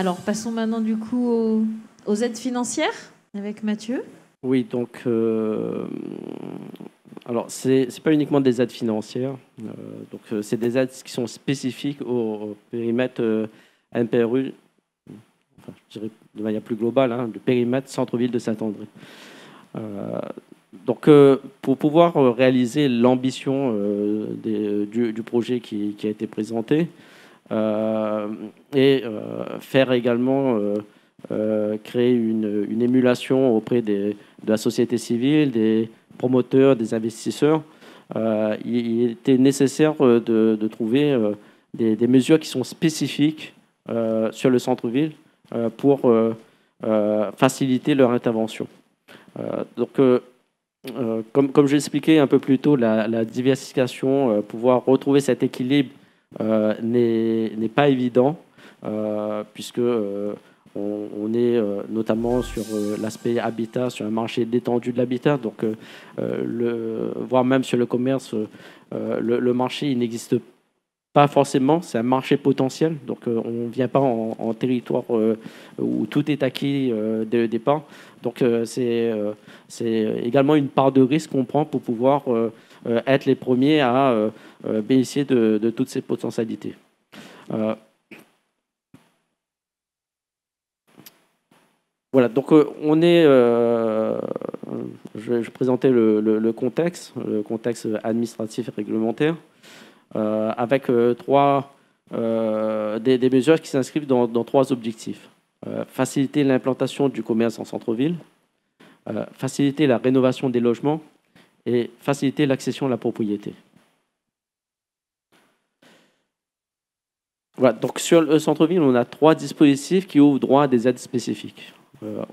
Alors, passons maintenant du coup aux aides financières avec Mathieu. Oui, donc, alors c'est pas uniquement des aides financières, c'est des aides qui sont spécifiques au périmètre NPRU, enfin, je dirais de manière plus globale, hein, le périmètre centre-ville de Saint-André. Pour pouvoir réaliser l'ambition du projet qui a été présenté, faire également créer une émulation auprès de la société civile, des promoteurs, des investisseurs. Il était nécessaire de trouver des mesures qui sont spécifiques sur le centre-ville pour faciliter leur intervention. Comme je l'expliquais un peu plus tôt, la diversification, pouvoir retrouver cet équilibre n'est pas évident, puisque on est notamment sur l'aspect habitat, sur un marché détendu de l'habitat, voire même sur le commerce, le marché il n'existe pas forcément, c'est un marché potentiel, on ne vient pas en territoire où tout est acquis dès le départ. C'est également une part de risque qu'on prend pour pouvoir être les premiers à bénéficier de toutes ces potentialités. Voilà, je présentais le contexte administratif et réglementaire, avec des mesures qui s'inscrivent dans trois objectifs. Faciliter l'implantation du commerce en centre-ville, faciliter la rénovation des logements et faciliter l'accession à la propriété. Voilà, donc sur le centre-ville, on a trois dispositifs qui ouvrent droit à des aides spécifiques.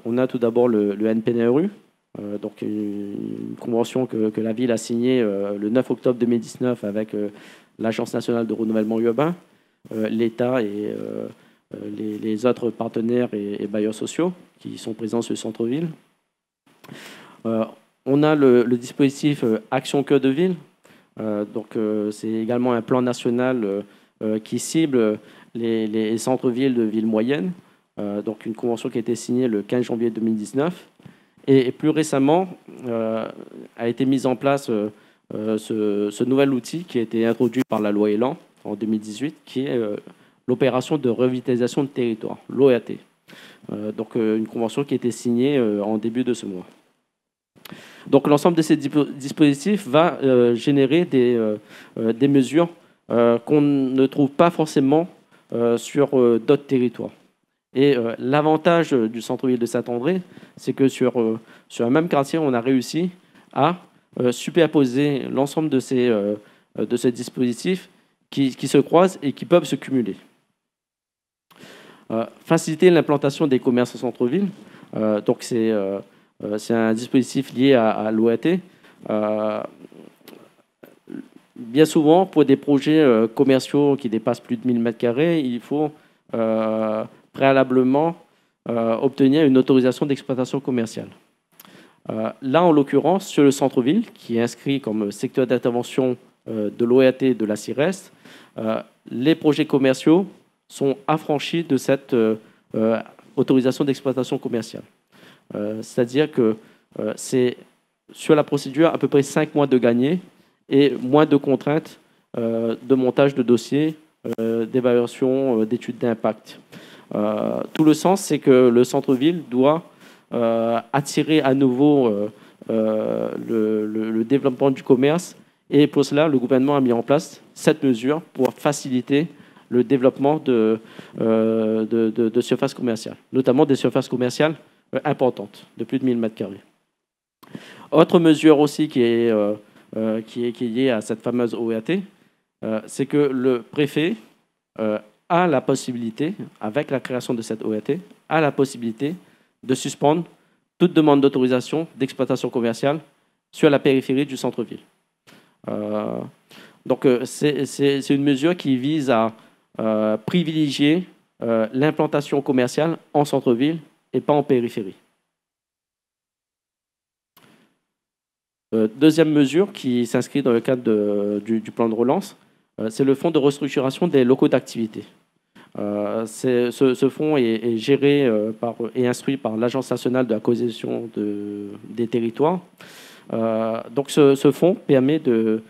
On a tout d'abord le NPNRU, une convention que la ville a signée le 9 octobre 2019 avec l'Agence nationale de renouvellement urbain, l'État et les autres partenaires et bailleurs sociaux qui sont présents sur le centre-ville. On a le dispositif Action Cœur de Ville. C'est également un plan national qui cible les centres-villes de villes moyennes. Une convention qui a été signée le 15 janvier 2019. Et plus récemment, a été mise en place ce nouvel outil qui a été introduit par la loi Elan en 2018, qui est l'opération de revitalisation de territoire, l'ORT. Une convention qui a été signée en début de ce mois. Donc l'ensemble de ces dispositifs va générer des mesures qu'on ne trouve pas forcément sur d'autres territoires. Et l'avantage du centre-ville de Saint-André, c'est que sur un même quartier, on a réussi à superposer l'ensemble de ces dispositifs qui se croisent et qui peuvent se cumuler. Faciliter l'implantation des commerces au centre-ville. C'est un dispositif lié à l'OAT. Bien souvent, pour des projets commerciaux qui dépassent plus de 1000 m², il faut préalablement obtenir une autorisation d'exploitation commerciale. Là, en l'occurrence, sur le centre-ville, qui est inscrit comme secteur d'intervention de l'OAT de la CIRES, les projets commerciaux sont affranchis de cette autorisation d'exploitation commerciale. C'est-à-dire que c'est sur la procédure à peu près 5 mois de gagné et moins de contraintes de montage de dossiers, d'évaluation, d'études d'impact. Tout le sens, c'est que le centre-ville doit attirer à nouveau le développement du commerce, et pour cela, le gouvernement a mis en place cette mesure pour faciliter le développement de surfaces commerciales, notamment des surfaces commerciales importantes, de plus de 1000 m². Autre mesure aussi qui est liée à cette fameuse OAT, c'est que le préfet a la possibilité, avec la création de cette OAT, a la possibilité de suspendre toute demande d'autorisation d'exploitation commerciale sur la périphérie du centre-ville. C'est une mesure qui vise à privilégier l'implantation commerciale en centre-ville et pas en périphérie. Deuxième mesure qui s'inscrit dans le cadre du plan de relance, c'est le fonds de restructuration des locaux d'activité. Ce fonds est géré et instruit par l'Agence nationale de la cohésion des territoires. Donc ce fonds permet de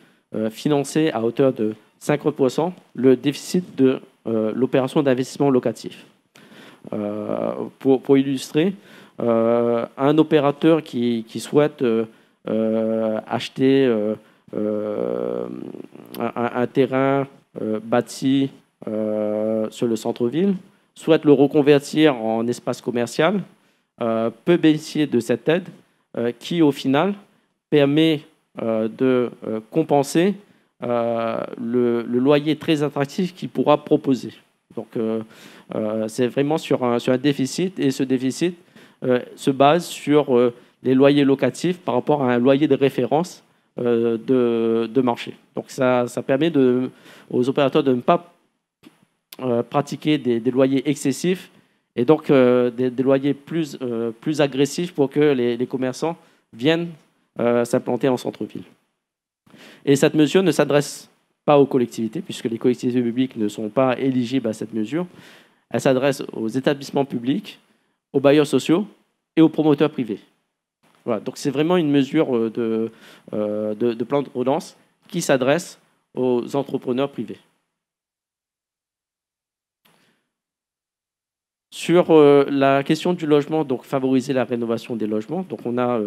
financer à hauteur de 50% le déficit de l'opération d'investissement locatif. Pour illustrer, un opérateur qui souhaite acheter un terrain bâti sur le centre-ville, souhaite le reconvertir en espace commercial, peut bénéficier de cette aide qui, au final, permet de compenser le loyer très attractif qu'il pourra proposer. Donc, c'est vraiment sur un déficit, et ce déficit se base sur les loyers locatifs par rapport à un loyer de référence de marché. Donc, ça permet aux opérateurs de ne pas pratiquer des loyers excessifs et donc des loyers plus agressifs pour que les commerçants viennent s'implanter en centre-ville. Et cette mesure ne s'adresse pas aux collectivités, puisque les collectivités publiques ne sont pas éligibles à cette mesure. Elle s'adresse aux établissements publics, aux bailleurs sociaux et aux promoteurs privés. Voilà, donc c'est vraiment une mesure de plan de relance qui s'adresse aux entrepreneurs privés. Sur la question du logement, donc favoriser la rénovation des logements. Donc on a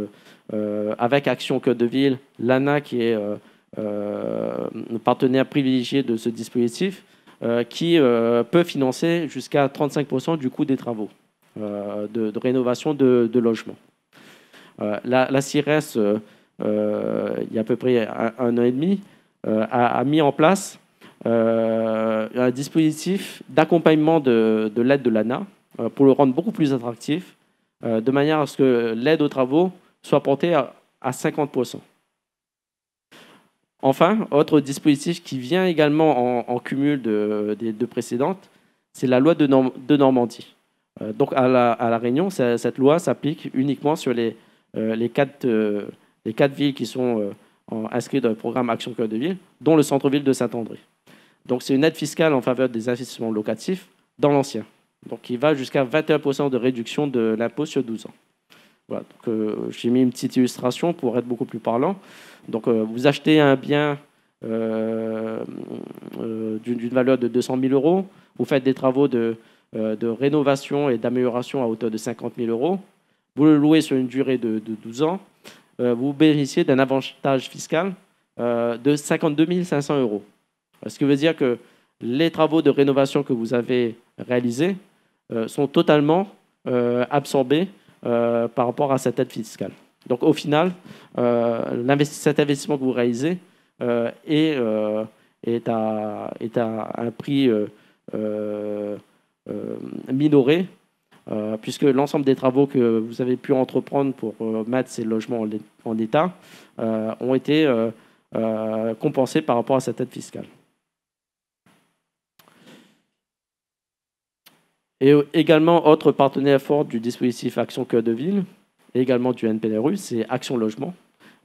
avec Action Cœur de Ville, l'ANA qui est partenaire privilégié de ce dispositif, qui peut financer jusqu'à 35% du coût des travaux de rénovation de logements. La CIRES, il y a à peu près un an et demi, a mis en place un dispositif d'accompagnement de l'aide de l'ANA pour le rendre beaucoup plus attractif, de manière à ce que l'aide aux travaux soit portée à 50%. Enfin, autre dispositif qui vient également en cumul des deux précédentes, c'est la loi de Normandie. Donc à la Réunion, cette loi s'applique uniquement sur les 4 villes qui sont inscrites dans le programme Action Cœur de Ville, dont le centre-ville de Saint-André. Donc c'est une aide fiscale en faveur des investissements locatifs dans l'ancien, donc qui va jusqu'à 21% de réduction de l'impôt sur 12 ans. Voilà, j'ai mis une petite illustration pour être beaucoup plus parlant. Donc vous achetez un bien d'une valeur de 200 000 euros, vous faites des travaux de rénovation et d'amélioration à hauteur de 50 000 euros, vous le louez sur une durée de 12 ans, vous bénéficiez d'un avantage fiscal de 52 500 euros. Ce qui veut dire que les travaux de rénovation que vous avez réalisés sont totalement absorbés par rapport à cette aide fiscale. Donc au final, cet investissement que vous réalisez est à un prix minoré, puisque l'ensemble des travaux que vous avez pu entreprendre pour mettre ces logements en état ont été compensés par rapport à cette aide fiscale. Et également, autre partenaire fort du dispositif Action Cœur de Ville, et également du NPNRU, c'est Action Logement,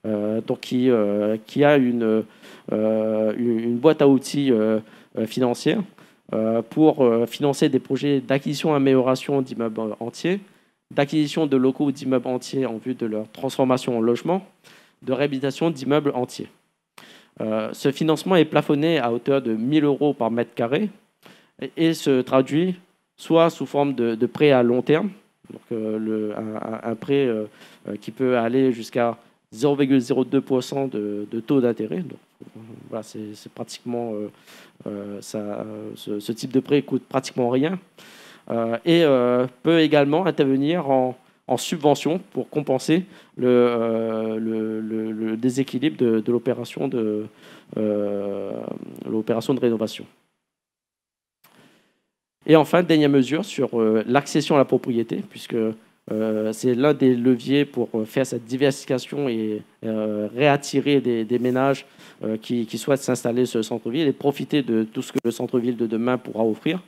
donc qui a une boîte à outils financière pour financer des projets d'acquisition et amélioration d'immeubles entiers, d'acquisition de locaux d'immeubles entiers en vue de leur transformation en logement, de réhabilitation d'immeubles entiers. Ce financement est plafonné à hauteur de 1 000 euros par mètre carré et se traduit soit sous forme de prêt à long terme, donc un prêt qui peut aller jusqu'à 0,02% de taux d'intérêt. Donc, voilà, c'est pratiquement ce type de prêt coûte pratiquement rien, et peut également intervenir en subvention pour compenser le déséquilibre de l'opération de rénovation. Et enfin, dernière mesure sur l'accession à la propriété, puisque c'est l'un des leviers pour faire cette diversification et réattirer des ménages qui souhaitent s'installer sur le centre-ville et profiter de tout ce que le centre-ville de demain pourra offrir,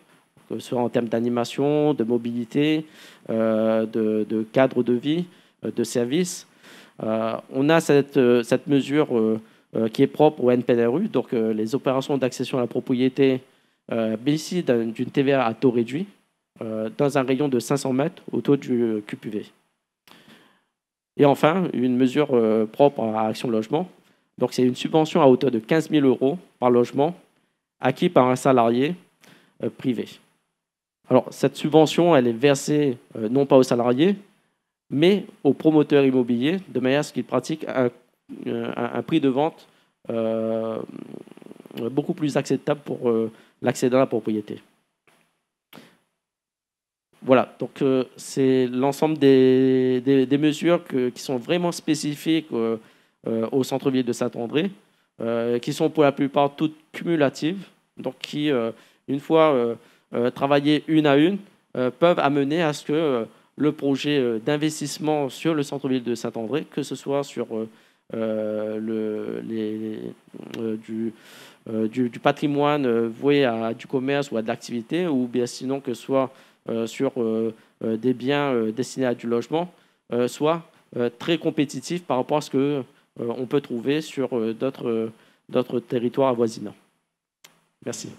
que ce soit en termes d'animation, de mobilité, de cadre de vie, de services. On a cette mesure qui est propre au NPNRU, donc les opérations d'accession à la propriété bénéficient d'une TVA à taux réduit dans un rayon de 500 mètres au taux du QPV. Et enfin, une mesure propre à Action Logement. Donc, c'est une subvention à hauteur de 15 000 € par logement acquis par un salarié privé. Alors, cette subvention, elle est versée non pas aux salariés, mais aux promoteurs immobiliers, de manière à ce qu'ils pratiquent un prix de vente beaucoup plus acceptable pour l'accès à la propriété. Voilà, donc c'est l'ensemble des mesures qui sont vraiment spécifiques au centre-ville de Saint-André, qui sont pour la plupart toutes cumulatives, donc qui, une fois travaillées une à une, peuvent amener à ce que le projet d'investissement sur le centre-ville de Saint-André, que ce soit sur du patrimoine voué à du commerce ou à de l'activité, ou bien sinon que ce soit sur des biens destinés à du logement, soit très compétitif par rapport à ce qu'on peut trouver sur d'autres territoires avoisinants. Merci.